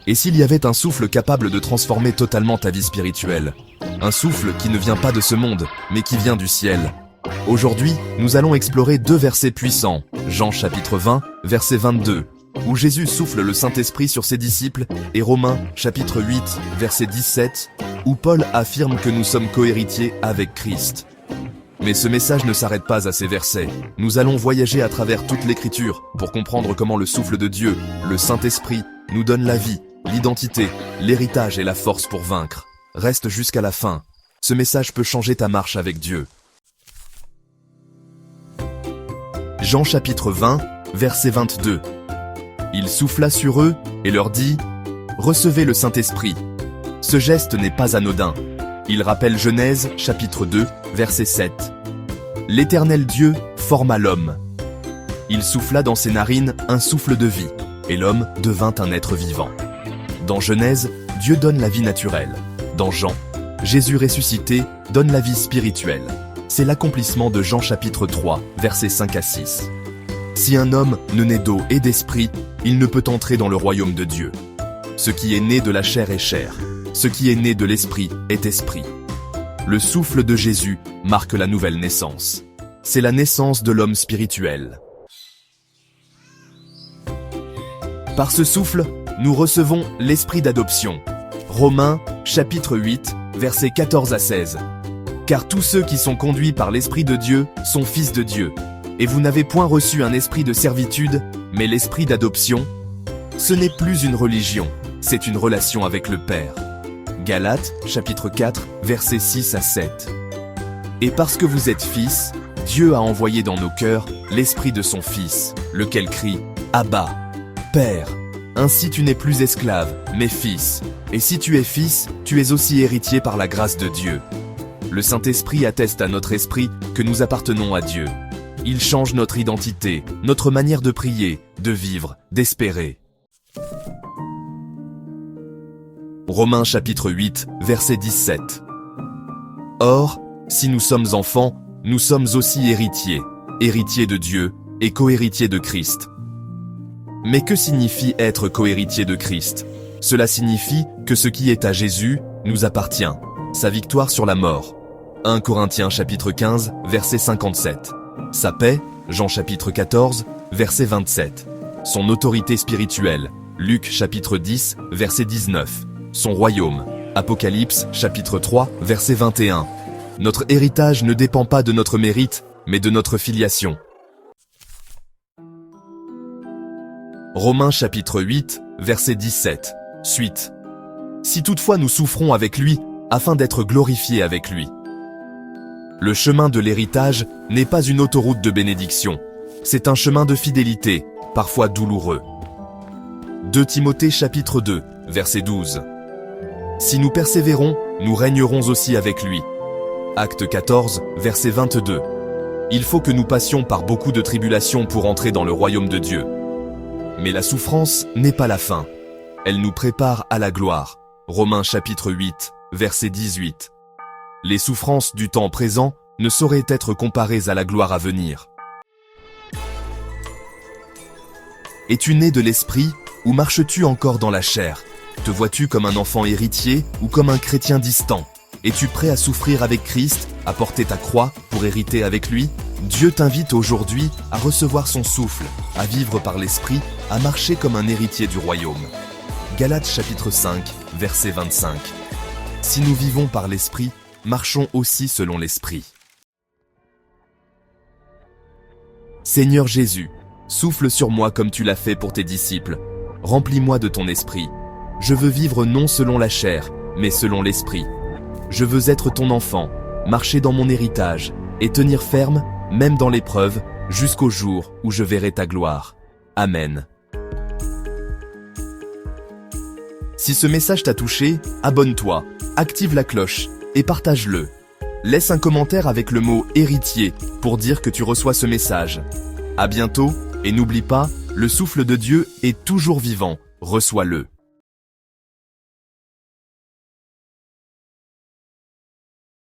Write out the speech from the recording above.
Et s'il y avait un souffle capable de transformer totalement ta vie spirituelle? Un souffle qui ne vient pas de ce monde, mais qui vient du ciel. Aujourd'hui, nous allons explorer 2 versets puissants. Jean chapitre 20, verset 22, où Jésus souffle le Saint-Esprit sur ses disciples, et Romains chapitre 8, verset 17, où Paul affirme que nous sommes cohéritiers avec Christ. Mais ce message ne s'arrête pas à ces versets. Nous allons voyager à travers toute l'Écriture pour comprendre comment le souffle de Dieu, le Saint-Esprit, nous donne la vie, l'identité, l'héritage et la force pour vaincre. Reste jusqu'à la fin. Ce message peut changer ta marche avec Dieu. Jean chapitre 20, verset 22. Il souffla sur eux et leur dit « Recevez le Saint-Esprit ». Ce geste n'est pas anodin. Il rappelle Genèse chapitre 2, verset 7. L'Éternel Dieu forma l'homme. Il souffla dans ses narines un souffle de vie, et l'homme devint un être vivant. Dans Genèse, Dieu donne la vie naturelle. Dans Jean, Jésus ressuscité donne la vie spirituelle. C'est l'accomplissement de Jean chapitre 3, versets 5 à 6. Si un homme ne naît d'eau et d'esprit, il ne peut entrer dans le royaume de Dieu. Ce qui est né de la chair est chair. Ce qui est né de l'esprit est esprit. Le souffle de Jésus marque la nouvelle naissance. C'est la naissance de l'homme spirituel. Par ce souffle, nous recevons l'esprit d'adoption. Romains, chapitre 8, versets 14 à 16. Car tous ceux qui sont conduits par l'Esprit de Dieu sont fils de Dieu. Et vous n'avez point reçu un esprit de servitude, mais l'esprit d'adoption. Ce n'est plus une religion, c'est une relation avec le Père. Galates, chapitre 4, versets 6 à 7. Et parce que vous êtes fils, Dieu a envoyé dans nos cœurs l'esprit de son Fils, lequel crie « Abba, Père ». Ainsi tu n'es plus esclave, mais fils. Et si tu es fils, tu es aussi héritier par la grâce de Dieu. Le Saint-Esprit atteste à notre esprit que nous appartenons à Dieu. Il change notre identité, notre manière de prier, de vivre, d'espérer. Romains chapitre 8, verset 17. Or, si nous sommes enfants, nous sommes aussi héritiers, héritiers de Dieu et cohéritiers de Christ. Mais que signifie être cohéritier de Christ? Cela signifie que ce qui est à Jésus nous appartient, sa victoire sur la mort. 1 Corinthiens chapitre 15, verset 57. Sa paix, Jean chapitre 14, verset 27. Son autorité spirituelle, Luc chapitre 10, verset 19. Son royaume, Apocalypse chapitre 3, verset 21. Notre héritage ne dépend pas de notre mérite, mais de notre filiation. Romains chapitre 8, verset 17. Suite. Si toutefois nous souffrons avec lui, afin d'être glorifiés avec lui. Le chemin de l'héritage n'est pas une autoroute de bénédiction. C'est un chemin de fidélité, parfois douloureux. 2 Timothée chapitre 2, verset 12. Si nous persévérons, nous régnerons aussi avec lui. Acte 14, verset 22. Il faut que nous passions par beaucoup de tribulations pour entrer dans le royaume de Dieu. Mais la souffrance n'est pas la fin. Elle nous prépare à la gloire. Romains chapitre 8, verset 18. Les souffrances du temps présent ne sauraient être comparées à la gloire à venir. Es-tu né de l'esprit ou marches-tu encore dans la chair? Te vois-tu comme un enfant héritier ou comme un chrétien distant? Es-tu prêt à souffrir avec Christ, à porter ta croix pour hériter avec lui? Dieu t'invite aujourd'hui à recevoir son souffle, à vivre par l'esprit, à marcher comme un héritier du royaume. Galates chapitre 5, verset 25. Si nous vivons par l'esprit, marchons aussi selon l'esprit. Seigneur Jésus, souffle sur moi comme tu l'as fait pour tes disciples. Remplis-moi de ton esprit. Je veux vivre non selon la chair, mais selon l'esprit. Je veux être ton enfant, marcher dans mon héritage, et tenir ferme, même dans l'épreuve, jusqu'au jour où je verrai ta gloire. Amen. Si ce message t'a touché, abonne-toi, active la cloche et partage-le. Laisse un commentaire avec le mot « héritier » pour dire que tu reçois ce message. À bientôt, et n'oublie pas, le souffle de Dieu est toujours vivant, reçois-le.